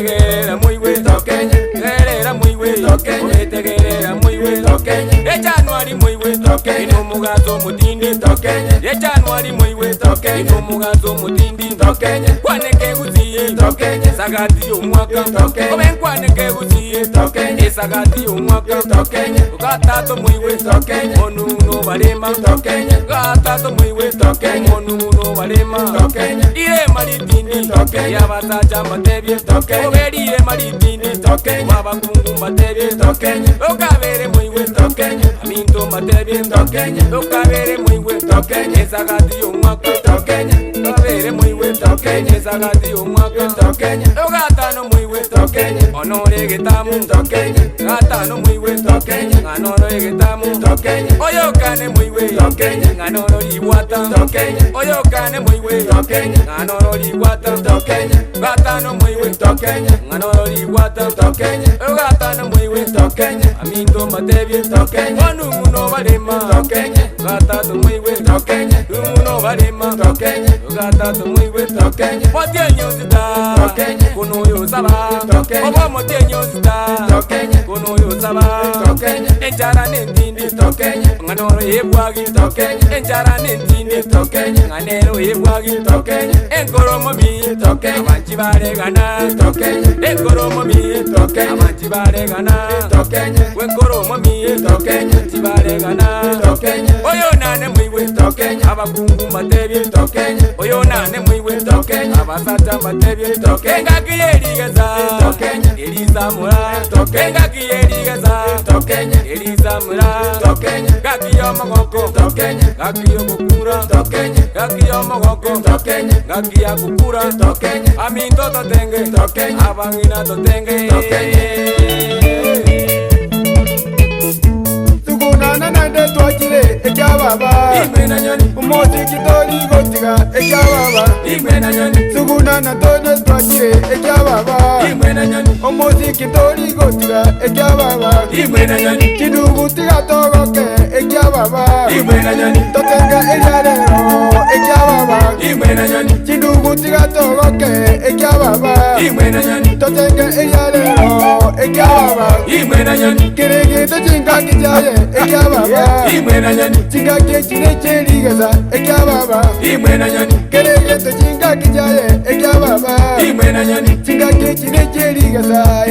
tegerera muy we Tokenya, tegerera muy we Tokenya, tegerera muy we Tokenya, January muy we Tokenya, ino mugazo mutindi Tokenya, January muy we Tokenya, ino mugazo mutindi Tokenya, kwaneke guziye Tokenya, sagati umwaka Tokenya, oben kwaneke guziye Tokenya, sagati umwaka Tokenya, gatato muy we Tokenya, onu no barema Tokenya, gatato muy we Tokenya, onu no barema Tokenya, ire maritindi Tokenya, yabasaja matebye Tokenya, oberire maritindi Tokenya, wabakungu matebye Tokenya, okabere muy we Tokenya, aminto matebye Tokenya, okabere muy we Tokenya, sagati umwaka Tokenya, okabere muy we Tokenya, sagati umwaka Tokenya, ogatano muy we Tokenya, onore getamu Tokenya, gatano muy we Tokenya, nganoro getamu Tokenya, oyokane muy we Tokenya, nganoro liwata Tokenya, oyokane muy we Tokenya, nganoro liwata Tokenya, gatano muy we Tokenya, nganoro liwata Tokenya, ogatano muy we Tokenya, aminto matebye Tokenya, onumuno balema Tokenya, gatatu muy we Tokenya, umuno balema Tokenya, gatatu muy we Tokenya, motenyo sita Tokenya, kuno yo saba Tokenya, obo motenyo sita Tokenya, kuno yo saba Tokenya, enjara nentindi Tokenya, nganoro yebwagi Tokenya, enjara nentindi Tokenya, nganero yebwagi Tokenya, enkoromo mi Tokenya, abanji baregana Tokenya, enkoromo mi Tokenya, abanji baregana Tokenya, wenkoromo mi Tokenya, abanji baregana Tokenya, oyo nane mwiwe Tokenya, abakungu matebye Tokenya, oyo nane mwiwe Tokenya, abasata matebye Tokenya, engaki yerigeza Tokenya, elizamura Tokenya, engaki yerigeza Tokenya, elizamura Tokenya, gaki yomogoko Tokenya, gaki yogukura Tokenya, gaki yomogoko Tokenya, gaki yakukura Tokenya, aminto totenge Tokenya, abangina totenge Tukunana nande twakire ekyababa imena nyoni Umozi kitori gotiga ekyababa imena nyoni Tukunana tone twakire ekyababa imena nyoni Omozi kitori gotiga ekyababa imena nyoni Kidugu tiga togoke ekyababa imena nyoni Totenga eryalero ekyababa imena nyoni Kidugu tiga togoke ekyababa imena nyoni Totenga eryalero ekyababa imena nyoni Kirege tochinga kijaye ekyababa imena nyoni Chinga kechine cherigeza ekyababa imena nyoni Kirege tochinga kijaye ekyababa imena nyoni Chinga kechine cherigeza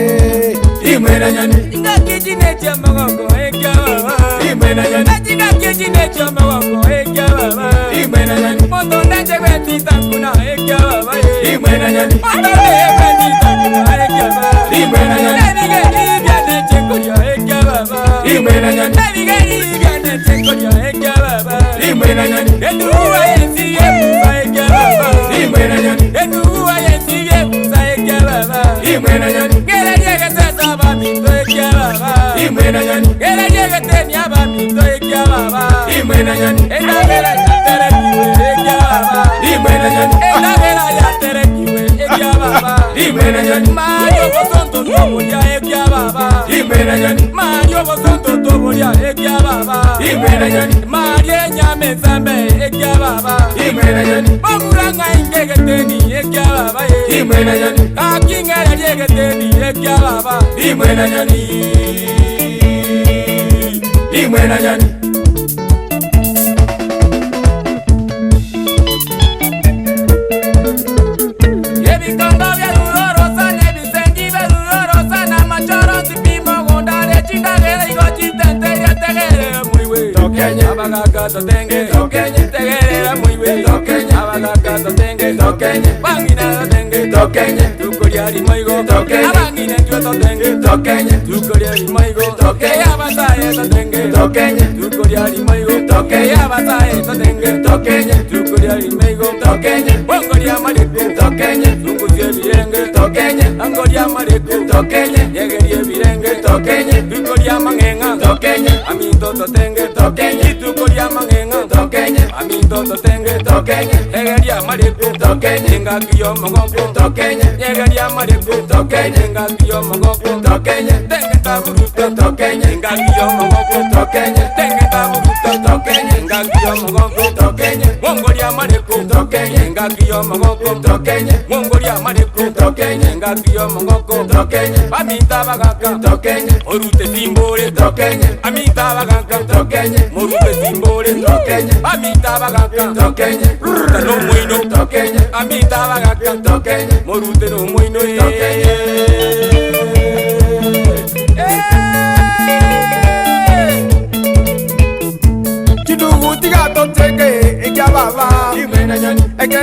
imena nyoni inga kijine cha magoko ekyababa imena nyoni inga kijine cha magoko ekyababa imena nyoni moto nje kwetita kuna ekyababa imena nyoni moto nje kwetita kuna ekyababa imena nyoni nige ibya nechekoya ekyababa imena nyoni nige ibya nechekoya ekyababa imena nyoni enduwa yesiye musa ekyababa imena nyoni enduwa yesiye musa ekyababa imena nyoni ngere yegesa bamito ekyababa imena nyoni ngere yegeteni abamito ekyababa imena nyoni endabera yaterekiwe ekyababa imena nyoni endabera yaterekiwe ekyababa imena nyoni mayo bosonto tobulya ekyababa imena nyoni mayo bosonto tobulya ekyababa imena nyoni mayo enyama ezambe ekyababa imena nyoni bamulanga ingegeteni ekyababa imena nyoni kakingere lyegeteni ekyababa imena nyoni imena nyoni ebikongo byalulorosa nebisengi byalulorosa namachoro zipimo gondale chindagera igo chitenteria tegerera mwiwe Tokenya, abagaga totenge Tokenya, tegerera mwiwe Tokenya, abagaga totenge Tokenya, bangina totenge Tokenya, tukolia limoigo Tokenya, abangine tyo totenge Tokenya, tukolia limoigo Tokenya, abasaye totenge Tokenya, tukolia limoigo Tokenya, abasaye totenge Tokenya, tukolia limoigo Tokenya, bongolia maleko Tokenya, tunguzie birenge Tokenya, angolia maleko Tokenya, yegerie birenge Tokenya, tukolia mangenga Tokenya, aminto totenge Tokenya, tukolia mangenga Tokenya, aminto totenge Tokenya, yegeria maleko Tokenya, ngakiyo mogoko Tokenya, yegeria maleko Tokenya, ngakiyo mogoko Tokenya, tenge taburuto Tokenya, ngakiyo mogoko Tokenya, tenge taburuto Tokenya, ngakiyo mogoko Tokenya, bongolia maleko Tokenya, Ngakio magoko Tokenye Mongolia maneko Tokenye Ngakio magoko Tokenye Amita bagaka Tokenye Orute simbole Tokenye Amita bagaka Tokenye Morute simbole Tokenye Amita bagaka Tokenye Morute no moino Tokenye Amita bagaka Tokenye Morute no moino Tokenye Tiga toteke ekia baba Imena nyani Eke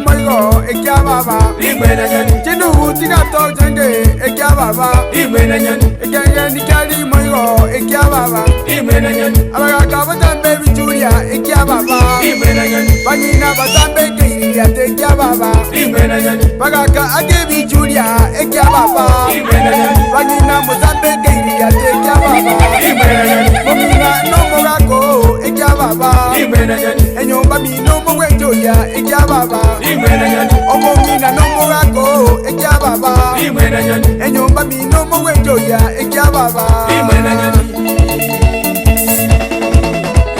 moigo ekia baba Imena nyani Chindu tiga toteke ekia baba Imena nyani Eke nikali moigo ekia baba Imena nyani Abaga batambe bichuria ekia baba Imena nyani Banyina batambe keiria tekia baba Imena nyani Bagaka ake bichuria ekia baba Imena nyani Banyina mutambe keiria tekia baba Imena nyani Momina no mogako ekia baba Imena nyani Enyomba mino mwenjoya ekia baba Imena nyani Omongina no mogako ekia baba Imena nyani Enyomba mino mwenjoya ekia baba Imena nyani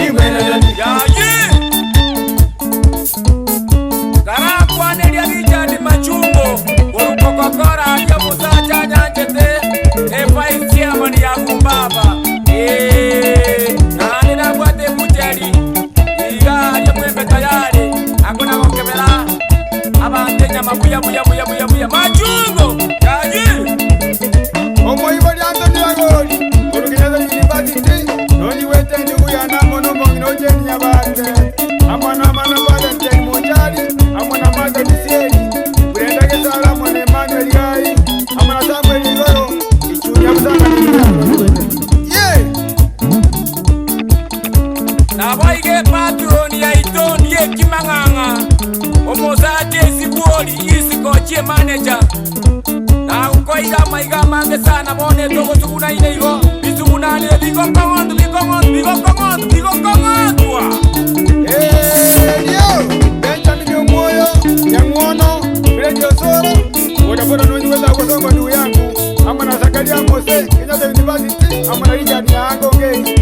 Imena nyani Yaji Karakwa nelia vijani machungo Urukokokora ya musacha nyanjete Efa isia mani ya kumbaba Nani na kwate mujeri Iga mwembe tayari Hakuna wakemela Abantenya mabuya buya buya buya buya Machungo Yaji Omo ibali Anthony Agoli Urukineza University Noni wete ndugu ya namono mongino jeni ya bate Amana bate mojari Amana maga disieri Brenda Gesara mone Emmanuel Gai Amana Samuel Igoro Ichunya mzanga Yeah Naboige patroni ya itoni ye kimanganga Omozate sibuoli isiko chie manager Na ukoiga maiga mange sana Mone togo tukuna ine igo Bizumunani Bigo kongondu Yo Benjamin Yomoyo Yangono Brenda Soro Boda noniweza kusonga ndugu yangu Amana Zakaria Mose Kenyatta University Amana Richard Nyango Gay